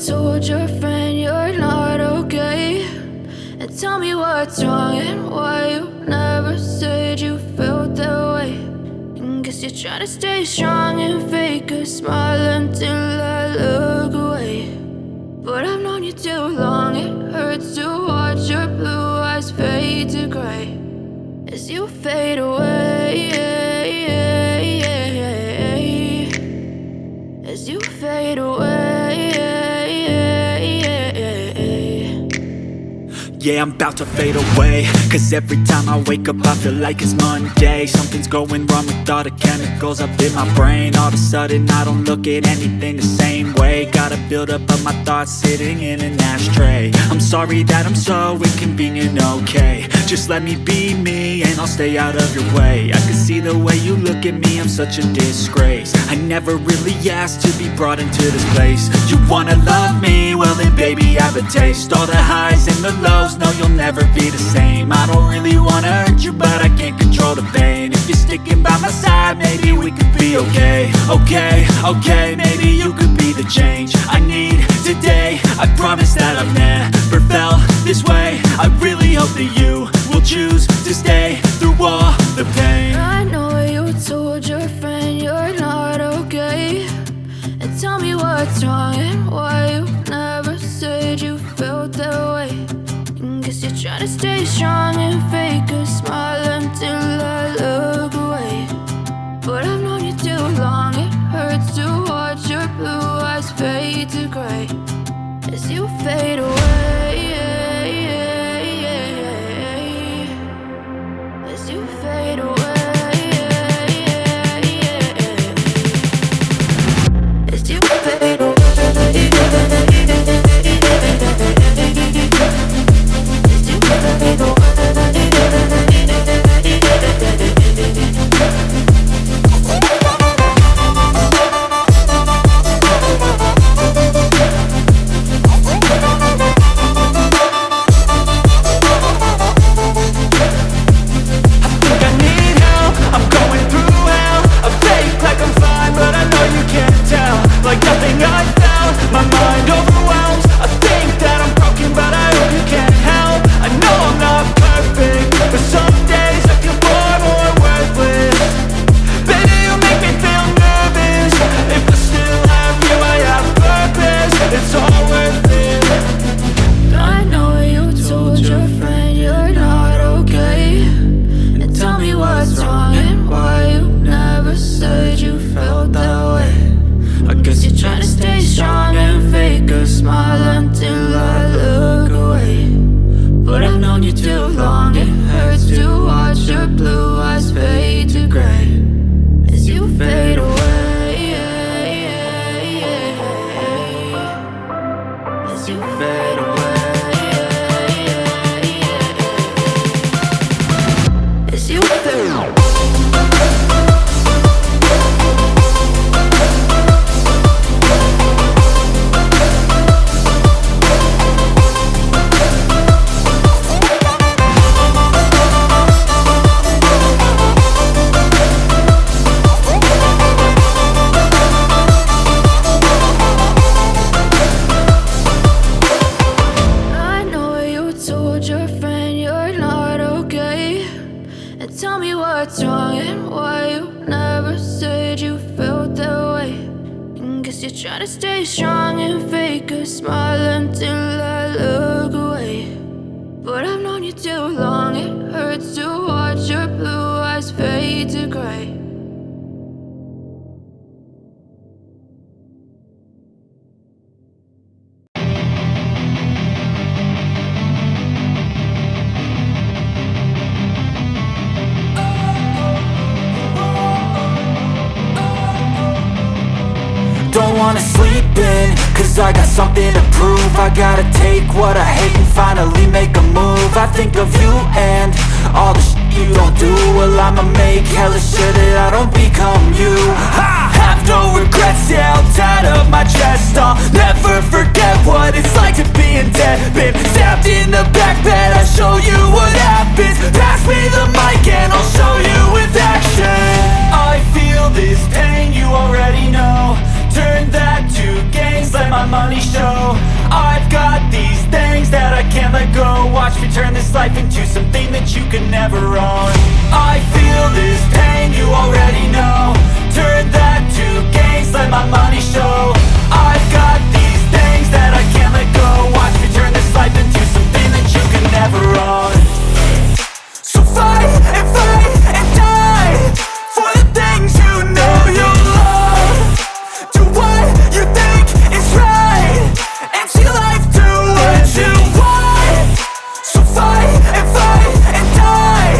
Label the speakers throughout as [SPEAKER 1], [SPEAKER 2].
[SPEAKER 1] told your friend you're not okay, and tell me what's wrong and why you never said you felt that way. And guess you're trying to stay strong and fake a smile until I look away. But I've known you too long, it hurts to watch your blue eyes fade to gray as you fade away, as you fade away.
[SPEAKER 2] Yeah, I'm about to fade away, cause every time I wake up I feel like it's Monday. Something's going wrong with all the chemicals up in my brain. All of a sudden I don't look at anything the same way. Gotta build up of my thoughts sitting in an ashtray. I'm sorry that I'm so inconvenient, okay. Just let me be me and I'll stay out of your way. I can see the way you look at me, I'm such a disgrace. I never really asked to be brought into this place. You wanna love me? Well then baby I have a taste. All the highs and the lows, no you'll never be the same. I don't really wanna hurt you but I can't control the pain. If you're sticking by my side maybe we could be okay. Okay, maybe you could be the change I need today. I promise that I've never felt this way. I really hope that you will choose to stay through all the pain.
[SPEAKER 1] I know you told your friend you're not okay, and tell me what's wrong and why you never said you felt that way. And guess you're trying to stay strong and fake a smile until I look away. But I've known you too long, it hurts to watch your blue eyes fade to gray as you fade away, as you fade away, as you fade away. Try to stay strong and fake a smile until I look away. But I've known you too long, it hurts to watch your blue eyes fade to gray.
[SPEAKER 2] Don't wanna sleep in, cause I got something to prove. I gotta take what I hate and finally make a move. I think of you and all the shit you don't do. Well, I'ma make hella sure that I don't become you. I have no regrets, yeah, I'll tie up my chest. I'll never forget what it's like to be in debt. Been stabbed in the back bed, I'll show you what happens. Pass me the mic and I'll show you with action. I feel this pain, you already know. Turn that to gains, let my money show. life into something that you could never own. I feel this pain, you already know. Turn that to gains, let my money show. I've got these things that I can't let go. Watch me turn this life into something that you could never own. So fight and die for the things you know you love. Do what you think is right and see life do what you want. So fight and die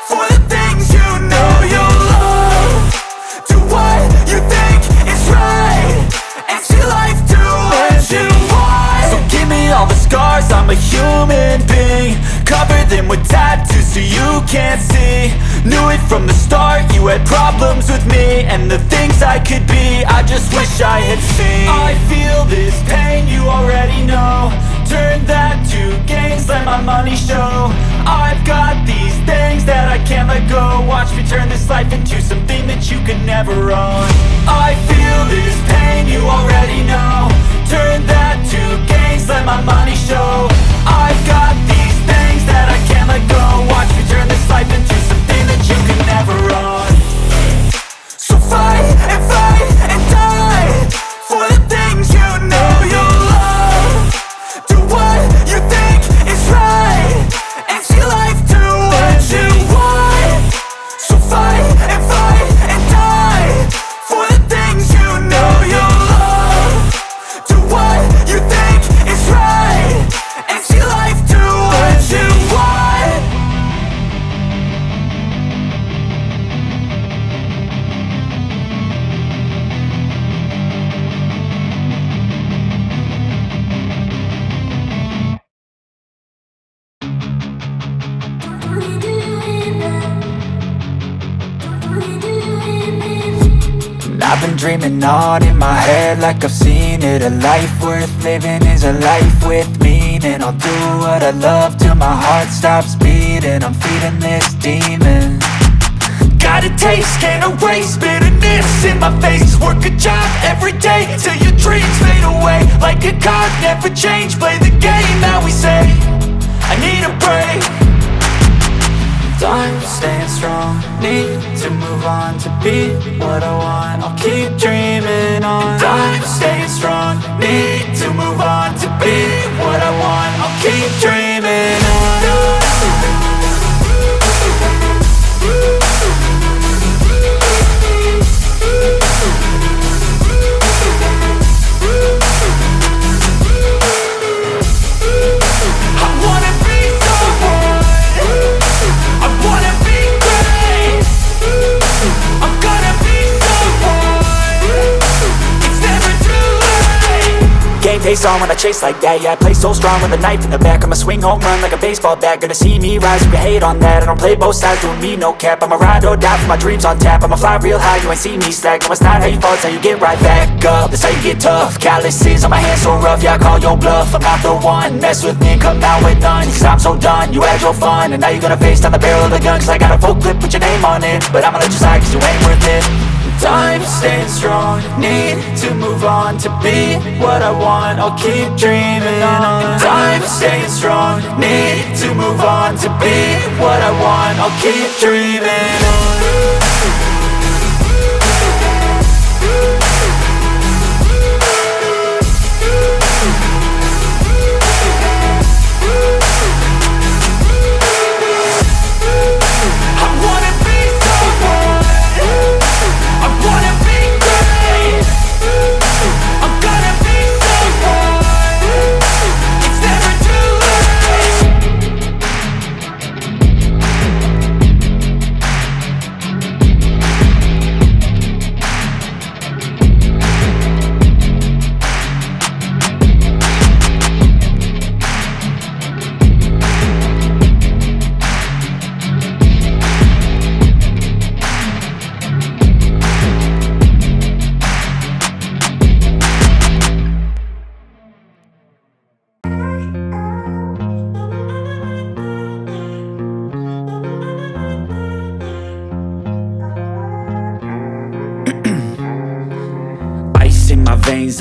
[SPEAKER 2] for the things you know you love. Do what you think is right and see life do what you want. So give me all the scars, I'm a human being. Cover them with tattoos so you can't see. Knew it from the start, you had problems with me and the things I could be, I just wish I had seen. I feel this pain, you already know. Turn that to gains, let my money show. I've got these things that I can't let go. Watch me turn this life into something that you could never own. I feel this pain, you already know. Turn that to gains, let my money show. I've got these things that I can't let go. Watch me turn this life into something that you could never own. So fight and die for the things you know you love. Do what you think is right and see life do what you want. So fight and die for the things you know you love. Do what you think is right and see life do what you want. I've been dreaming on in my head like I've seen it. A life worth living is a life with meaning. I'll do what I love till my heart stops beating. I'm feeding this demon. Got a taste, can't erase bitterness in my face. Work a job every day till your dreams fade away. Like a card, never change, play the game that we say. I need a break. I'm staying strong, need to move on to be what I want. I'll keep dreaming on. I'm staying strong, need to move on to be what I want. I'll keep dreaming on. Face on when I chase like that. Yeah, I play so strong with a knife in the back. I'ma swing home run like a baseball bat. Gonna see me rise, you can hate on that. I don't play both sides, doing me no cap. I'ma ride or die for my dreams on tap. I'ma fly real high, you ain't see me slack. No, it's not how you fall, it's how you get right back up. That's how you get tough. Calluses on my hands so rough, yeah, I call your bluff. I'm not the one, mess with me and come out with none. Cause I'm so done, you had your fun. And now you're gonna face down the barrel of the gun. Cause I got a full clip with your name on it. But I'ma let you slide cause you ain't worth it. I'm staying strong, need to move on to be what I want. I'll keep dreaming on. I'm staying strong, need to move on to be what I want. I'll keep dreaming on.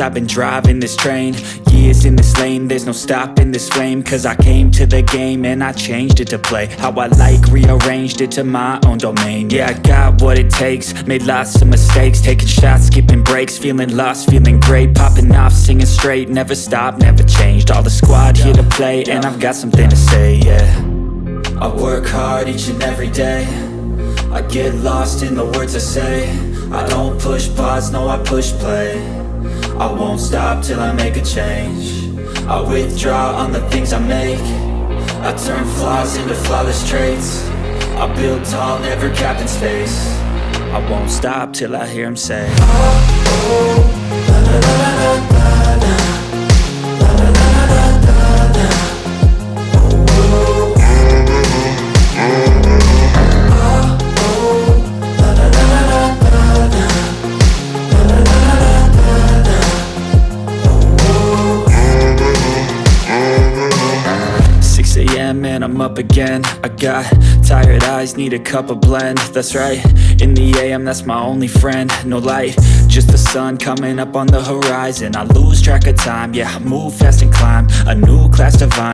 [SPEAKER 2] I've been driving this train. Years in this lane, there's no stopping this flame. Cause I came to the game and I changed it to play how I like, rearranged it to my own domain. Yeah, I got what it takes, made lots of mistakes, taking shots, skipping breaks, feeling lost, feeling great, popping off, singing straight, never stopped, never changed. All the squad here to play, and I've got something to say, yeah. I work hard each and every day, I get lost in the words I say. I don't push pause, no I push play. I won't stop till I make a change. I withdraw on the things I make. I turn flaws into flawless traits. I build tall, never capped in space. I won't stop till I hear him say, oh, oh, la la la la la la, la la la la la la, oh, oh, oh, la la la la la la, la la la la la, oh, 6 a.m. and I'm up again. I got tired eyes, need a cup of blend. That's right, in the AM, that's my only friend. No light, just the sun coming up on the horizon. I lose track of time, yeah, I move fast and climb a new class divine.